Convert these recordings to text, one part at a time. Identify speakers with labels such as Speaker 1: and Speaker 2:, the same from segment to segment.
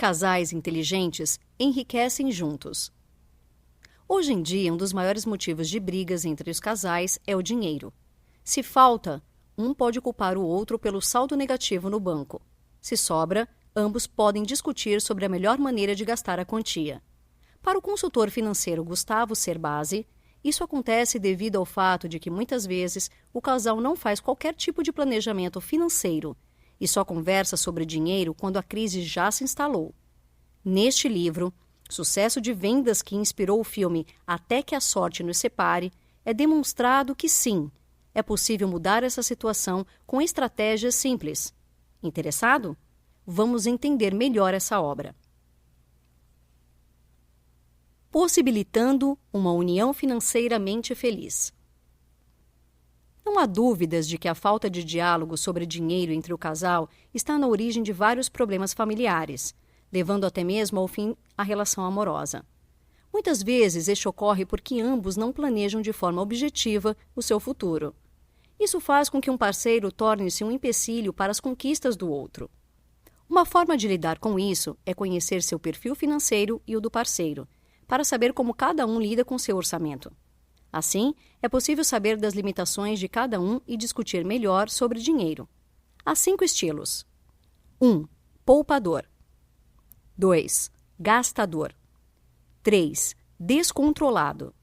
Speaker 1: casais inteligentes enriquecem juntos. Hoje em dia, um dos maiores motivos de brigas entre os casais é o dinheiro. Se falta, um pode culpar o outro pelo saldo negativo no banco. Se sobra, ambos podem discutir sobre a melhor maneira de gastar a quantia. Para o consultor financeiro Gustavo Cerbasi, isso acontece devido ao fato de que muitas vezes o casal não faz qualquer tipo de planejamento financeiro e só conversa sobre dinheiro quando a crise já se instalou. Neste livro, sucesso de vendas que inspirou o filme Até que a Sorte nos Separe, é demonstrado que sim, é possível mudar essa situação com estratégias simples. Interessado? Vamos entender melhor essa obra. Possibilitando uma união financeiramente feliz. Não há dúvidas de que a falta de diálogo sobre dinheiro entre o casal está na origem de vários problemas familiares, levando até mesmo ao fim a relação amorosa. Muitas vezes este ocorre porque ambos não planejam de forma objetiva o seu futuro. Isso faz com que um parceiro torne-se um empecilho para as conquistas do outro. Uma forma de lidar com isso é conhecer seu perfil financeiro e o do parceiro, para saber como cada um lida com seu orçamento. Assim, é possível saber das limitações de cada um e discutir melhor sobre dinheiro. Há 5 estilos. 1. Poupador. 2. Gastador. 3. Descontrolado.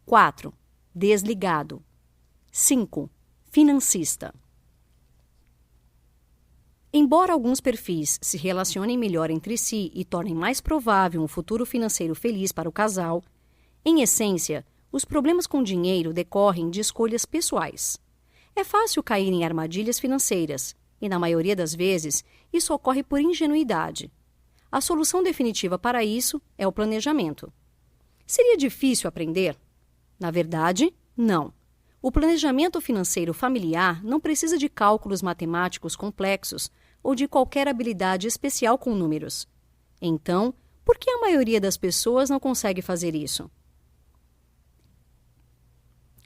Speaker 1: 4. Desligado. 5. Financista. Embora alguns perfis se relacionem melhor entre si e tornem mais provável um futuro financeiro feliz para o casal, em essência, os problemas com dinheiro decorrem de escolhas pessoais. É fácil cair em armadilhas financeiras e, na maioria das vezes, isso ocorre por ingenuidade. A solução definitiva para isso é o planejamento. Seria difícil aprender? Na verdade, não. O planejamento financeiro familiar não precisa de cálculos matemáticos complexos ou de qualquer habilidade especial com números. Então, por que a maioria das pessoas não consegue fazer isso?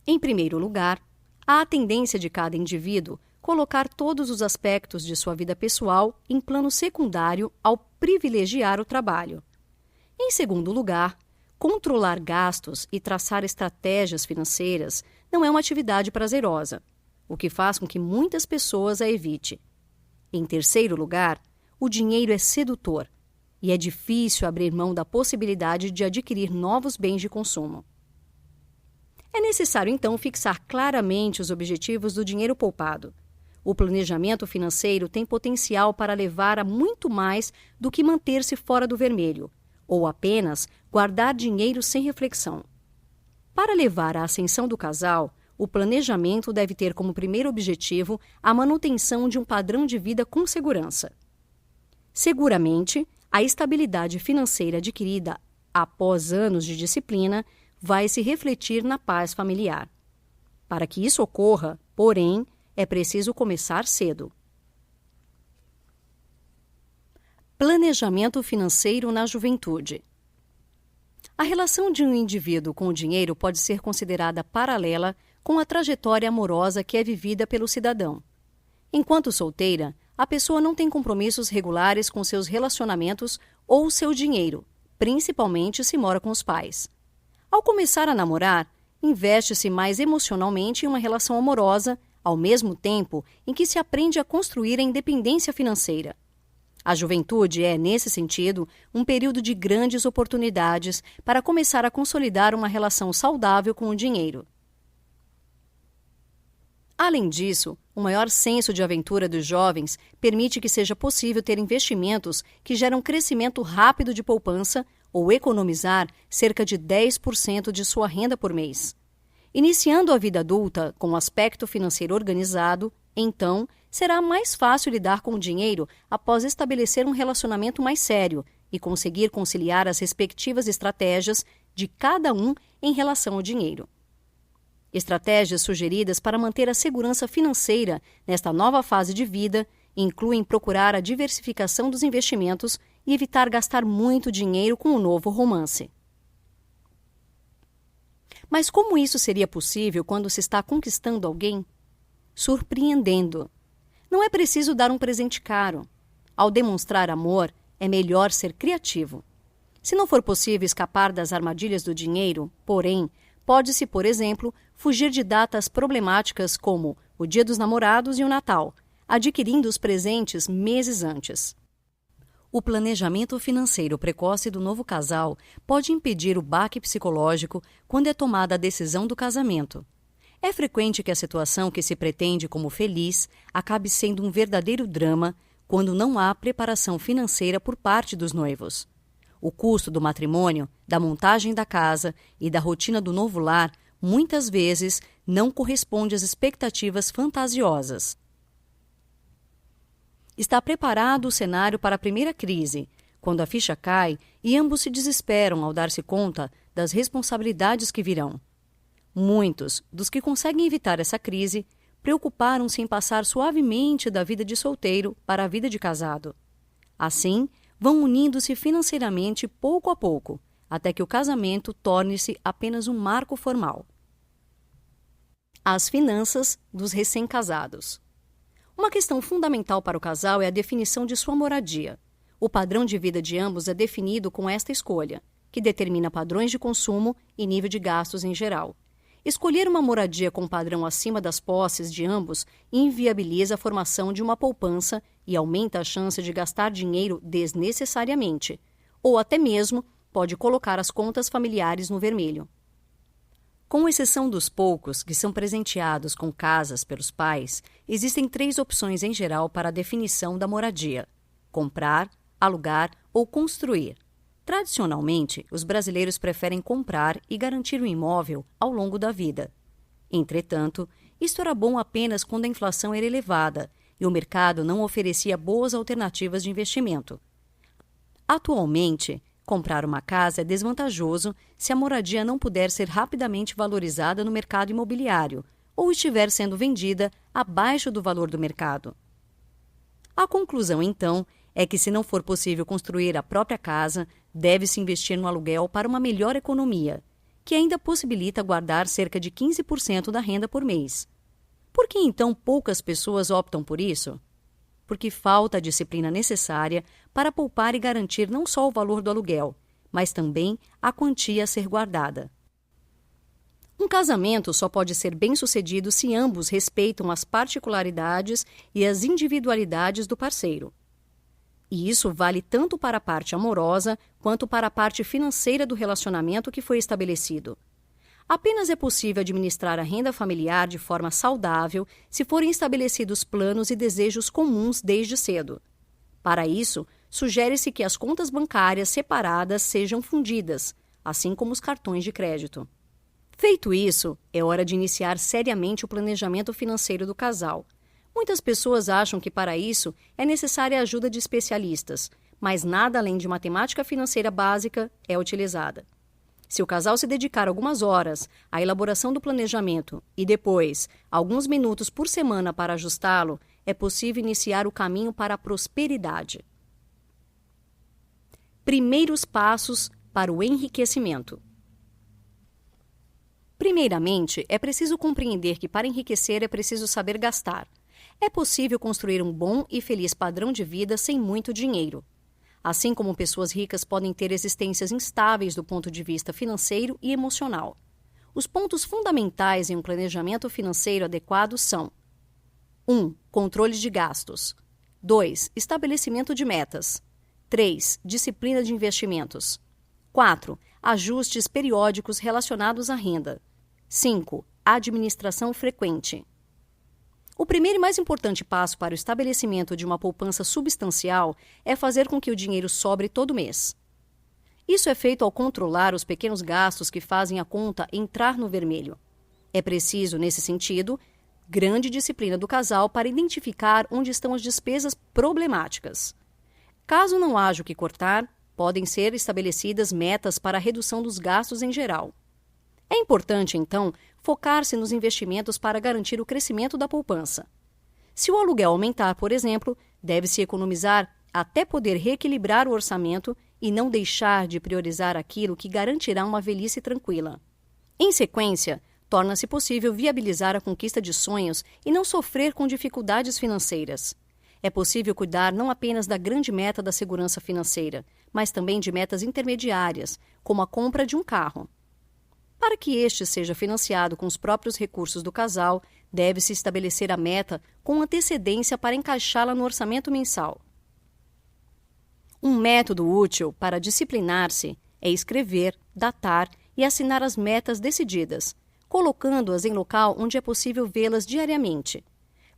Speaker 1: Em primeiro lugar, há a tendência de cada indivíduo colocar todos os aspectos de sua vida pessoal em plano secundário ao privilegiar o trabalho. Em segundo lugar, controlar gastos e traçar estratégias financeiras não é uma atividade prazerosa, o que faz com que muitas pessoas a evite. Em terceiro lugar, o dinheiro é sedutor e é difícil abrir mão da possibilidade de adquirir novos bens de consumo. É necessário, então, fixar claramente os objetivos do dinheiro poupado. O planejamento financeiro tem potencial para levar a muito mais do que manter-se fora do vermelho, ou apenas guardar dinheiro sem reflexão. Para levar à ascensão do casal, o planejamento deve ter como primeiro objetivo a manutenção de um padrão de vida com segurança. Seguramente, a estabilidade financeira adquirida após anos de disciplina vai se refletir na paz familiar. Para que isso ocorra, porém, é preciso começar cedo. Planejamento financeiro na juventude. A relação de um indivíduo com o dinheiro pode ser considerada paralela com a trajetória amorosa que é vivida pelo cidadão. Enquanto solteira, a pessoa não tem compromissos regulares com seus relacionamentos ou seu dinheiro, principalmente se mora com os pais. Ao começar a namorar, investe-se mais emocionalmente em uma relação amorosa, ao mesmo tempo em que se aprende a construir a independência financeira. A juventude é, nesse sentido, um período de grandes oportunidades para começar a consolidar uma relação saudável com o dinheiro. Além disso, o maior senso de aventura dos jovens permite que seja possível ter investimentos que geram crescimento rápido de poupança ou economizar cerca de 10% de sua renda por mês. Iniciando a vida adulta com um aspecto financeiro organizado, então, será mais fácil lidar com o dinheiro após estabelecer um relacionamento mais sério e conseguir conciliar as respectivas estratégias de cada um em relação ao dinheiro. Estratégias sugeridas para manter a segurança financeira nesta nova fase de vida incluem procurar a diversificação dos investimentos e evitar gastar muito dinheiro com o novo romance. Mas como isso seria possível quando se está conquistando alguém? Surpreendendo. Não é preciso dar um presente caro. Ao demonstrar amor, é melhor ser criativo. Se não for possível escapar das armadilhas do dinheiro, porém, pode-se, por exemplo, fugir de datas problemáticas como o Dia dos Namorados e o Natal, adquirindo os presentes meses antes. O planejamento financeiro precoce do novo casal pode impedir o baque psicológico quando é tomada a decisão do casamento. É frequente que a situação que se pretende como feliz acabe sendo um verdadeiro drama quando não há preparação financeira por parte dos noivos. O custo do matrimônio, da montagem da casa e da rotina do novo lar muitas vezes não corresponde às expectativas fantasiosas. Está preparado o cenário para a primeira crise, quando a ficha cai e ambos se desesperam ao dar-se conta das responsabilidades que virão. Muitos dos que conseguem evitar essa crise preocuparam-se em passar suavemente da vida de solteiro para a vida de casado. Assim, vão unindo-se financeiramente pouco a pouco, até que o casamento torne-se apenas um marco formal. As finanças dos recém-casados. Uma questão fundamental para o casal é a definição de sua moradia. O padrão de vida de ambos é definido com esta escolha, que determina padrões de consumo e nível de gastos em geral. Escolher uma moradia com padrão acima das posses de ambos inviabiliza a formação de uma poupança e aumenta a chance de gastar dinheiro desnecessariamente, ou até mesmo pode colocar as contas familiares no vermelho. Com exceção dos poucos que são presenteados com casas pelos pais, existem 3 opções em geral para a definição da moradia: comprar, alugar ou construir. Tradicionalmente, os brasileiros preferem comprar e garantir o imóvel ao longo da vida. Entretanto, isto era bom apenas quando a inflação era elevada e o mercado não oferecia boas alternativas de investimento. Atualmente, comprar uma casa é desvantajoso se a moradia não puder ser rapidamente valorizada no mercado imobiliário ou estiver sendo vendida abaixo do valor do mercado. A conclusão, então, é que se não for possível construir a própria casa, deve-se investir no aluguel para uma melhor economia, que ainda possibilita guardar cerca de 15% da renda por mês. Por que então poucas pessoas optam por isso? Porque falta a disciplina necessária para poupar e garantir não só o valor do aluguel, mas também a quantia a ser guardada. Um casamento só pode ser bem-sucedido se ambos respeitam as particularidades e as individualidades do parceiro. E isso vale tanto para a parte amorosa quanto para a parte financeira do relacionamento que foi estabelecido. Apenas é possível administrar a renda familiar de forma saudável se forem estabelecidos planos e desejos comuns desde cedo. Para isso, sugere-se que as contas bancárias separadas sejam fundidas, assim como os cartões de crédito. Feito isso, é hora de iniciar seriamente o planejamento financeiro do casal. Muitas pessoas acham que para isso é necessária a ajuda de especialistas, mas nada além de matemática financeira básica é utilizada. Se o casal se dedicar algumas horas à elaboração do planejamento e depois alguns minutos por semana para ajustá-lo, é possível iniciar o caminho para a prosperidade. Primeiros passos para o enriquecimento. Primeiramente, é preciso compreender que para enriquecer é preciso saber gastar. É possível construir um bom e feliz padrão de vida sem muito dinheiro. Assim como pessoas ricas podem ter existências instáveis do ponto de vista financeiro e emocional. Os pontos fundamentais em um planejamento financeiro adequado são: 1. Controle de gastos. 2. Estabelecimento de metas. 3. Disciplina de investimentos. 4. Ajustes periódicos relacionados à renda. 5. Administração frequente. O primeiro e mais importante passo para o estabelecimento de uma poupança substancial é fazer com que o dinheiro sobre todo mês. Isso é feito ao controlar os pequenos gastos que fazem a conta entrar no vermelho. É preciso, nesse sentido, grande disciplina do casal para identificar onde estão as despesas problemáticas. Caso não haja o que cortar, podem ser estabelecidas metas para a redução dos gastos em geral. É importante, então, focar-se nos investimentos para garantir o crescimento da poupança. Se o aluguel aumentar, por exemplo, deve-se economizar até poder reequilibrar o orçamento e não deixar de priorizar aquilo que garantirá uma velhice tranquila. Em sequência, torna-se possível viabilizar a conquista de sonhos e não sofrer com dificuldades financeiras. É possível cuidar não apenas da grande meta da segurança financeira, mas também de metas intermediárias, como a compra de um carro. Para que este seja financiado com os próprios recursos do casal, deve-se estabelecer a meta com antecedência para encaixá-la no orçamento mensal. Um método útil para disciplinar-se é escrever, datar e assinar as metas decididas, colocando-as em local onde é possível vê-las diariamente.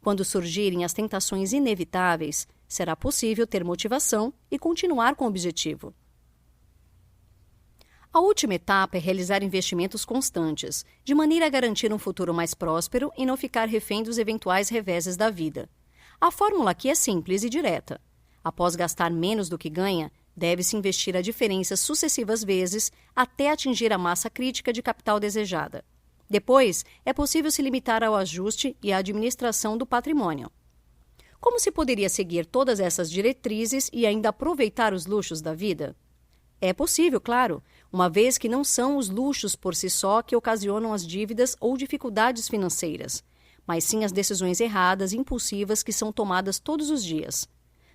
Speaker 1: Quando surgirem as tentações inevitáveis, será possível ter motivação e continuar com o objetivo. A última etapa é realizar investimentos constantes, de maneira a garantir um futuro mais próspero e não ficar refém dos eventuais reveses da vida. A fórmula aqui é simples e direta. Após gastar menos do que ganha, deve-se investir a diferença sucessivas vezes até atingir a massa crítica de capital desejada. Depois, é possível se limitar ao ajuste e à administração do patrimônio. Como se poderia seguir todas essas diretrizes e ainda aproveitar os luxos da vida? É possível, claro, uma vez que não são os luxos por si só que ocasionam as dívidas ou dificuldades financeiras, mas sim as decisões erradas e impulsivas que são tomadas todos os dias.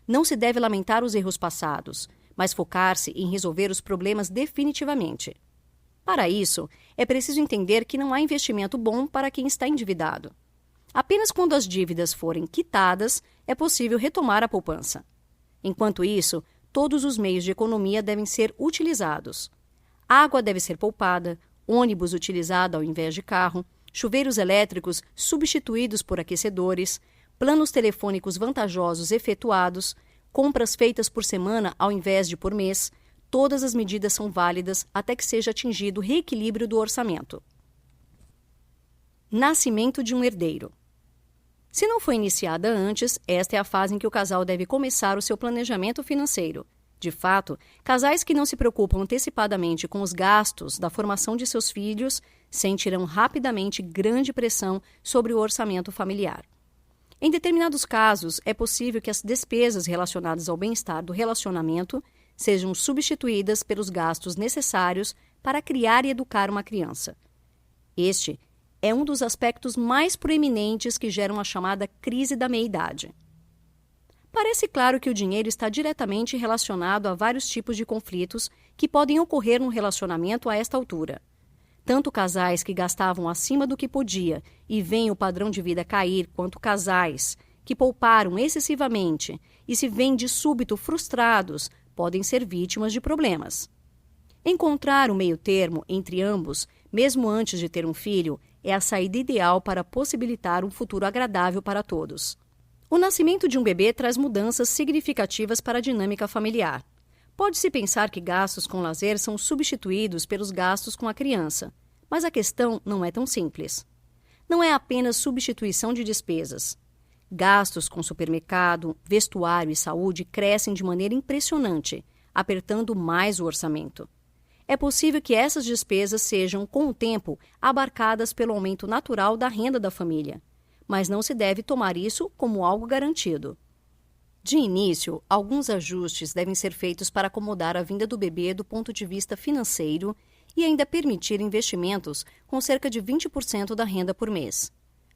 Speaker 1: Não se deve lamentar os erros passados, mas focar-se em resolver os problemas definitivamente. Para isso, é preciso entender que não há investimento bom para quem está endividado. Apenas quando as dívidas forem quitadas, é possível retomar a poupança. Enquanto isso, todos os meios de economia devem ser utilizados. Água deve ser poupada, ônibus utilizado ao invés de carro, chuveiros elétricos substituídos por aquecedores, planos telefônicos vantajosos efetuados, compras feitas por semana ao invés de por mês. Todas as medidas são válidas até que seja atingido o reequilíbrio do orçamento. Nascimento de um herdeiro. Se não foi iniciada antes, esta é a fase em que o casal deve começar o seu planejamento financeiro. De fato, casais que não se preocupam antecipadamente com os gastos da formação de seus filhos sentirão rapidamente grande pressão sobre o orçamento familiar. Em determinados casos, é possível que as despesas relacionadas ao bem-estar do relacionamento sejam substituídas pelos gastos necessários para criar e educar uma criança. Este é um dos aspectos mais proeminentes que geram a chamada crise da meia-idade. Parece claro que o dinheiro está diretamente relacionado a vários tipos de conflitos que podem ocorrer num relacionamento a esta altura. Tanto casais que gastavam acima do que podia e veem o padrão de vida cair, quanto casais que pouparam excessivamente e se veem de súbito frustrados, podem ser vítimas de problemas. Encontrar o meio-termo entre ambos, mesmo antes de ter um filho, é a saída ideal para possibilitar um futuro agradável para todos. O nascimento de um bebê traz mudanças significativas para a dinâmica familiar. Pode-se pensar que gastos com lazer são substituídos pelos gastos com a criança, mas a questão não é tão simples. Não é apenas substituição de despesas. Gastos com supermercado, vestuário e saúde crescem de maneira impressionante, apertando mais o orçamento. É possível que essas despesas sejam, com o tempo, abarcadas pelo aumento natural da renda da família, mas não se deve tomar isso como algo garantido. De início, alguns ajustes devem ser feitos para acomodar a vinda do bebê do ponto de vista financeiro e ainda permitir investimentos com cerca de 20% da renda por mês.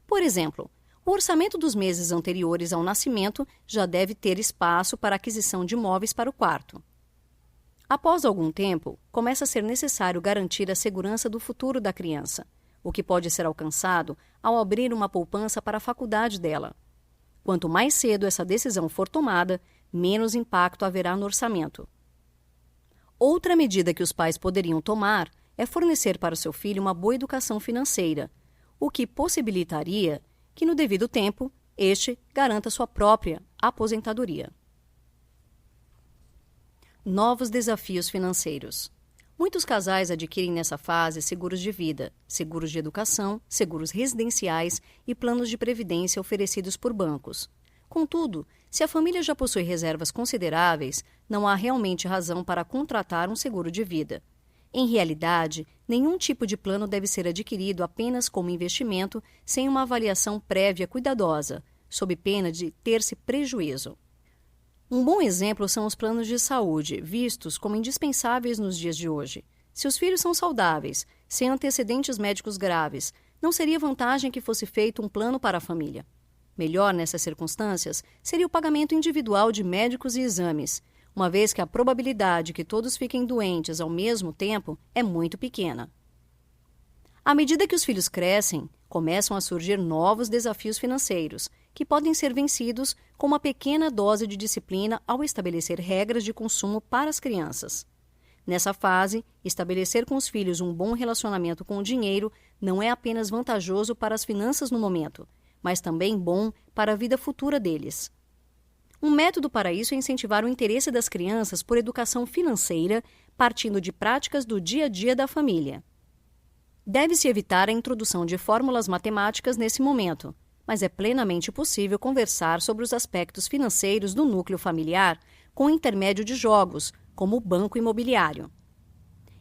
Speaker 1: Por exemplo, o orçamento dos meses anteriores ao nascimento já deve ter espaço para a aquisição de móveis para o quarto. Após algum tempo, começa a ser necessário garantir a segurança do futuro da criança, o que pode ser alcançado ao abrir uma poupança para a faculdade dela. Quanto mais cedo essa decisão for tomada, menos impacto haverá no orçamento. Outra medida que os pais poderiam tomar é fornecer para o seu filho uma boa educação financeira, o que possibilitaria que, no devido tempo, este garanta sua própria aposentadoria. Novos desafios financeiros. Muitos casais adquirem nessa fase seguros de vida, seguros de educação, seguros residenciais e planos de previdência oferecidos por bancos. Contudo, se a família já possui reservas consideráveis, não há realmente razão para contratar um seguro de vida. Em realidade, nenhum tipo de plano deve ser adquirido apenas como investimento sem uma avaliação prévia cuidadosa, sob pena de ter-se prejuízo. Um bom exemplo são os planos de saúde, vistos como indispensáveis nos dias de hoje. Se os filhos são saudáveis, sem antecedentes médicos graves, não seria vantagem que fosse feito um plano para a família. Melhor nessas circunstâncias seria o pagamento individual de médicos e exames, uma vez que a probabilidade que todos fiquem doentes ao mesmo tempo é muito pequena. À medida que os filhos crescem, começam a surgir novos desafios financeiros, que podem ser vencidos com uma pequena dose de disciplina ao estabelecer regras de consumo para as crianças. Nessa fase, estabelecer com os filhos um bom relacionamento com o dinheiro não é apenas vantajoso para as finanças no momento, mas também bom para a vida futura deles. Um método para isso é incentivar o interesse das crianças por educação financeira, partindo de práticas do dia a dia da família. Deve-se evitar a introdução de fórmulas matemáticas nesse momento, mas é plenamente possível conversar sobre os aspectos financeiros do núcleo familiar com o intermédio de jogos, como o banco imobiliário.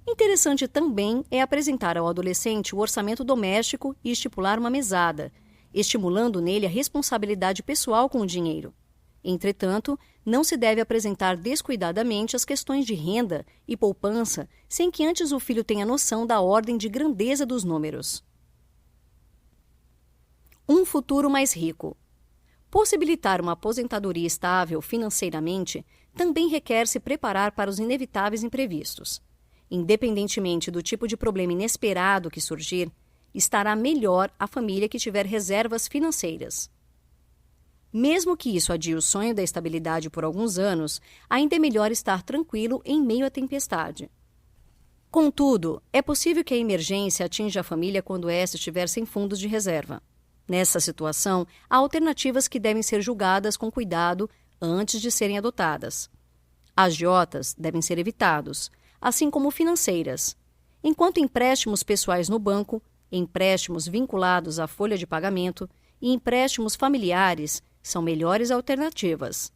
Speaker 1: Interessante também é apresentar ao adolescente o orçamento doméstico e estipular uma mesada, estimulando nele a responsabilidade pessoal com o dinheiro. Entretanto, não se deve apresentar descuidadamente as questões de renda e poupança sem que antes o filho tenha noção da ordem de grandeza dos números. Um futuro mais rico. Possibilitar uma aposentadoria estável financeiramente também requer se preparar para os inevitáveis imprevistos. Independentemente do tipo de problema inesperado que surgir, estará melhor a família que tiver reservas financeiras. Mesmo que isso adie o sonho da estabilidade por alguns anos, ainda é melhor estar tranquilo em meio à tempestade. Contudo, é possível que a emergência atinja a família quando esta estiver sem fundos de reserva. Nessa situação, há alternativas que devem ser julgadas com cuidado antes de serem adotadas. Agiotas devem ser evitados, assim como financeiras, enquanto empréstimos pessoais no banco, empréstimos vinculados à folha de pagamento e empréstimos familiares são melhores alternativas.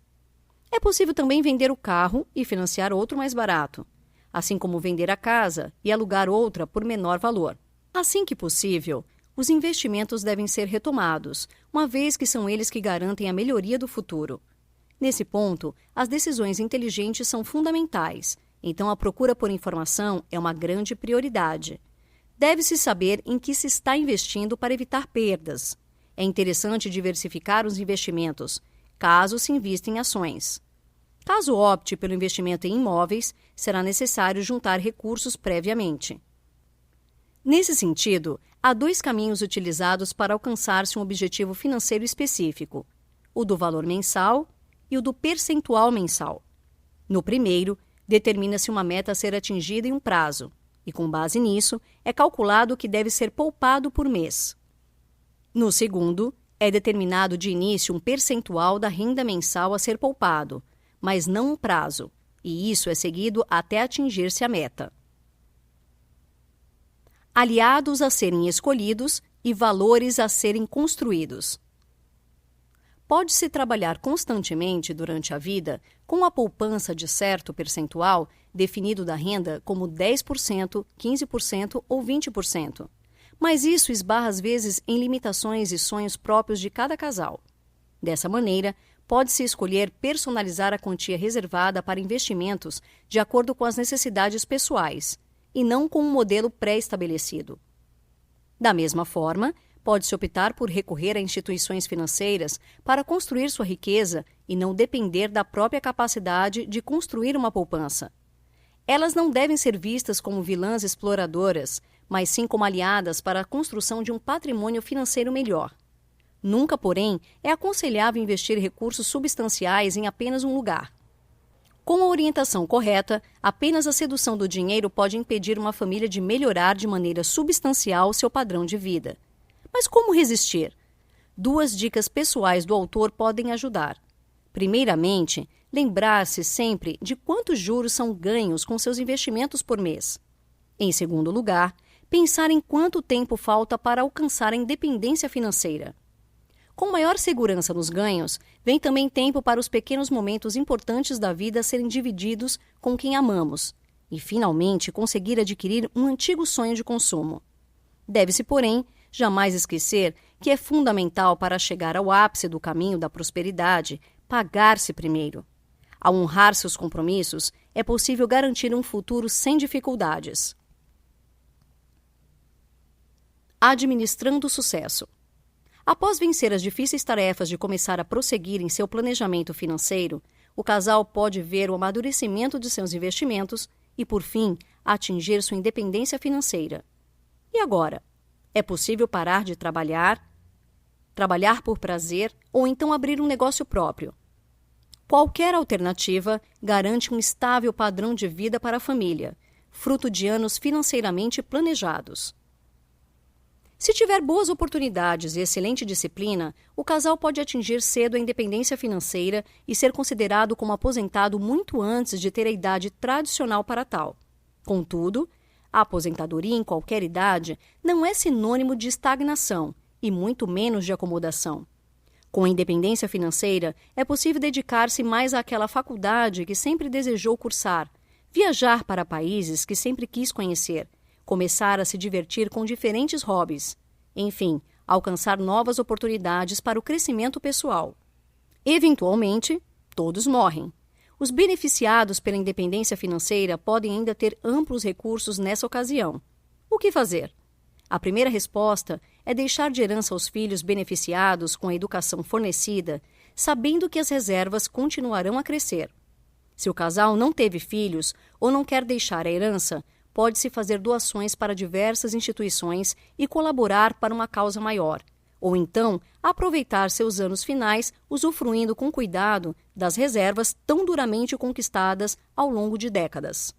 Speaker 1: É possível também vender o carro e financiar outro mais barato, assim como vender a casa e alugar outra por menor valor. Assim que possível, os investimentos devem ser retomados, uma vez que são eles que garantem a melhoria do futuro. Nesse ponto, as decisões inteligentes são fundamentais, então a procura por informação é uma grande prioridade. Deve-se saber em que se está investindo para evitar perdas. É interessante diversificar os investimentos, caso se invista em ações. Caso opte pelo investimento em imóveis, será necessário juntar recursos previamente. Nesse sentido, há dois caminhos utilizados para alcançar-se um objetivo financeiro específico: o do valor mensal e o do percentual mensal. No primeiro, determina-se uma meta a ser atingida em um prazo, e com base nisso, é calculado o que deve ser poupado por mês. No segundo, é determinado de início um percentual da renda mensal a ser poupado, mas não um prazo, e isso é seguido até atingir-se a meta. Aliados a serem escolhidos e valores a serem construídos. Pode-se trabalhar constantemente durante a vida com a poupança de certo percentual definido da renda como 10%, 15% ou 20%. Mas isso esbarra às vezes em limitações e sonhos próprios de cada casal. Dessa maneira, pode-se escolher personalizar a quantia reservada para investimentos de acordo com as necessidades pessoais, e não com um modelo pré-estabelecido. Da mesma forma, pode-se optar por recorrer a instituições financeiras para construir sua riqueza e não depender da própria capacidade de construir uma poupança. Elas não devem ser vistas como vilãs exploradoras, mas sim como aliadas para a construção de um patrimônio financeiro melhor. Nunca, porém, é aconselhável investir recursos substanciais em apenas um lugar. Com a orientação correta, apenas a sedução do dinheiro pode impedir uma família de melhorar de maneira substancial seu padrão de vida. Mas como resistir? 2 dicas pessoais do autor podem ajudar. Primeiramente, lembrar-se sempre de quantos juros são ganhos com seus investimentos por mês. Em segundo lugar, pensar em quanto tempo falta para alcançar a independência financeira. Com maior segurança nos ganhos, vem também tempo para os pequenos momentos importantes da vida serem divididos com quem amamos e, finalmente, conseguir adquirir um antigo sonho de consumo. Deve-se, porém, jamais esquecer que é fundamental para chegar ao ápice do caminho da prosperidade pagar-se primeiro. Ao honrar seus compromissos, é possível garantir um futuro sem dificuldades. Administrando o sucesso. Após vencer as difíceis tarefas de começar a prosseguir em seu planejamento financeiro, o casal pode ver o amadurecimento de seus investimentos e, por fim, atingir sua independência financeira. E agora? É possível parar de trabalhar por prazer ou então abrir um negócio próprio? Qualquer alternativa garante um estável padrão de vida para a família, fruto de anos financeiramente planejados. Se tiver boas oportunidades e excelente disciplina, o casal pode atingir cedo a independência financeira e ser considerado como aposentado muito antes de ter a idade tradicional para tal. Contudo, a aposentadoria em qualquer idade não é sinônimo de estagnação e muito menos de acomodação. Com a independência financeira, é possível dedicar-se mais àquela faculdade que sempre desejou cursar, viajar para países que sempre quis conhecer, começar a se divertir com diferentes hobbies, enfim, alcançar novas oportunidades para o crescimento pessoal. Eventualmente, todos morrem. Os beneficiados pela independência financeira podem ainda ter amplos recursos nessa ocasião. O que fazer? A primeira resposta é deixar de herança aos filhos beneficiados com a educação fornecida, sabendo que as reservas continuarão a crescer. Se o casal não teve filhos ou não quer deixar a herança, pode-se fazer doações para diversas instituições e colaborar para uma causa maior, ou então aproveitar seus anos finais usufruindo com cuidado das reservas tão duramente conquistadas ao longo de décadas.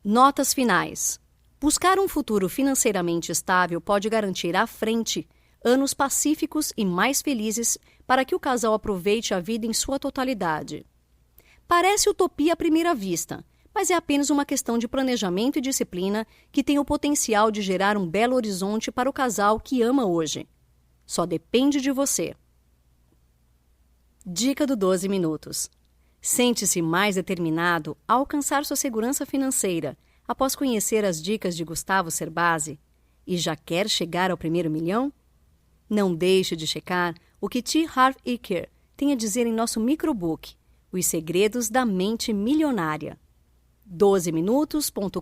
Speaker 1: Notas finais. Buscar um futuro financeiramente estável pode garantir à frente anos pacíficos e mais felizes para que o casal aproveite a vida em sua totalidade. Parece utopia à primeira vista, mas é apenas uma questão de planejamento e disciplina que tem o potencial de gerar um belo horizonte para o casal que ama hoje. Só depende de você. Dica do 12 minutos. Sente-se mais determinado a alcançar sua segurança financeira após conhecer as dicas de Gustavo Cerbasi e já quer chegar ao primeiro milhão? Não deixe de checar o que T. Harv Eker tem a dizer em nosso microbook, Os Segredos da Mente Milionária. 12minutos.com.br